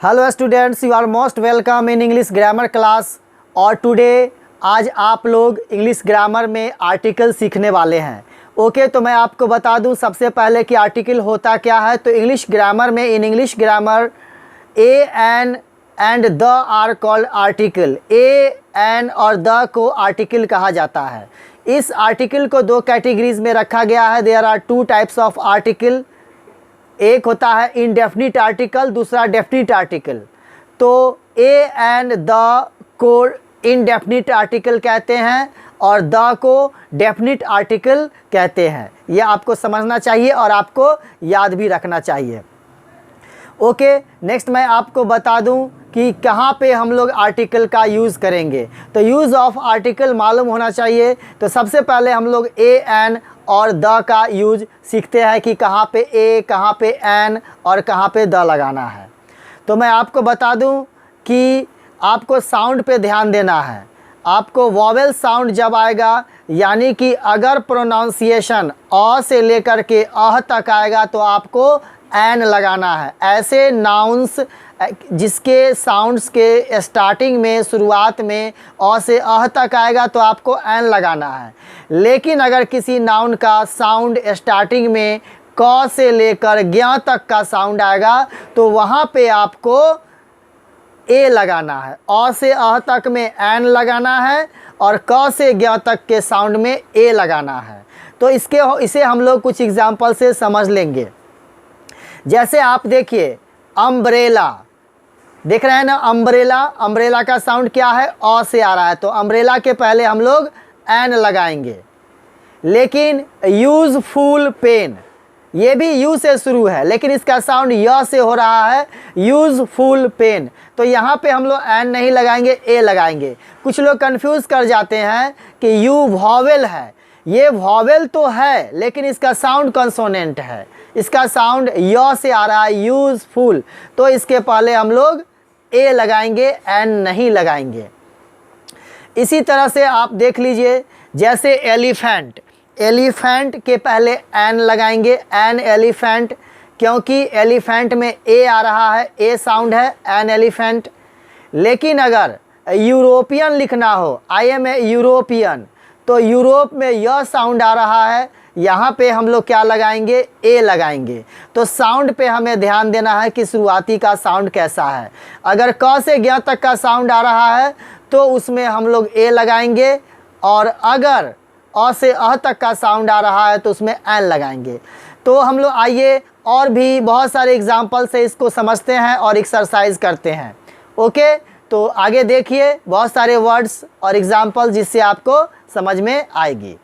Hello students, you are most welcome in English grammar class. और today आज आप लोग इंग्लिश ग्रामर में आर्टिकल सीखने वाले हैं। ओके, तो मैं आपको बता दूं सबसे पहले कि आर्टिकल होता क्या है। तो इंग्लिश ग्रामर में, in English grammar, a an and the are called article. A an और द को आर्टिकल कहा जाता है। इस आर्टिकल को दो कैटेगरीज में रखा गया है। There are two types of article. एक होता है इनडेफिनिट आर्टिकल, दूसरा डेफिनिट आर्टिकल। तो ए एंड द को इनडेफिनिट आर्टिकल कहते हैं और द को डेफिनिट आर्टिकल कहते हैं। यह आपको समझना चाहिए और आपको याद भी रखना चाहिए। ओके, नेक्स्ट मैं आपको बता दूं कि कहाँ पे हम लोग आर्टिकल का यूज़ करेंगे। तो यूज़ ऑफ आर्टिकल मालूम होना चाहिए। तो सबसे पहले हम लोग ए एन और द का यूज सीखते हैं कि कहाँ पे ए, कहाँ पे एन और कहाँ पे द लगाना है। तो मैं आपको बता दूं कि आपको साउंड पे ध्यान देना है। आपको वॉवेल साउंड जब आएगा, यानी कि अगर प्रोनाउंसिएशन अ से लेकर के अह तक आएगा तो आपको एन लगाना है। ऐसे नाउन्स जिसके साउंड्स के स्टार्टिंग में, शुरुआत में अ से अह तक आएगा तो आपको एन लगाना है। लेकिन अगर किसी नाउन का साउंड स्टार्टिंग में क से लेकर ज्ञ तक का साउंड आएगा तो वहाँ पे आपको ए लगाना है। अ से अह तक में एन लगाना है और क से ज्ञ तक के साउंड में ए लगाना है। तो इसे हम लोग कुछ एग्जाम्पल से समझ लेंगे। जैसे आप देखिए, अम्ब्रेला, देख रहे हैं ना, अम्ब्रेला। अम्ब्रेला का साउंड क्या है? अ से आ रहा है, तो अम्ब्रेला के पहले हम लोग एन लगाएंगे। लेकिन यूज़फुल पेन, ये भी यू से शुरू है लेकिन इसका साउंड य से हो रहा है, यूज़फुल पेन। तो यहाँ पे हम लोग एन नहीं लगाएंगे, ए लगाएंगे। कुछ लोग कंफ्यूज कर जाते हैं कि यू वॉवेल है। ये वॉवेल तो है लेकिन इसका साउंड कंसोनेंट है, इसका साउंड य से आ रहा है, यूज़फुल। तो इसके पहले हम लोग ए लगाएंगे, एन नहीं लगाएंगे। इसी तरह से आप देख लीजिए, जैसे एलिफेंट, एलिफेंट के पहले एन लगाएंगे, एन एलिफेंट, क्योंकि एलिफेंट में ए आ रहा है, ए साउंड है, एन एलिफेंट। लेकिन अगर यूरोपियन लिखना हो, आई एम ए यूरोपियन, तो यूरोप में यह साउंड आ रहा है, यहाँ पे हम लोग क्या लगाएंगे? ए लगाएंगे। तो साउंड पे हमें ध्यान देना है कि शुरुआती का साउंड कैसा है। अगर क से ज्ञ तक का साउंड आ रहा है तो उसमें हम लोग ए लगाएंगे, और अगर अ से अह तक का साउंड आ रहा है तो उसमें एन लगाएंगे। तो हम लोग आइए और भी बहुत सारे एग्जाम्पल से इसको समझते हैं और एक्सरसाइज करते हैं। ओके, तो आगे देखिए बहुत सारे वर्ड्स और एग्जाम्पल जिससे आपको समझ में आएगी।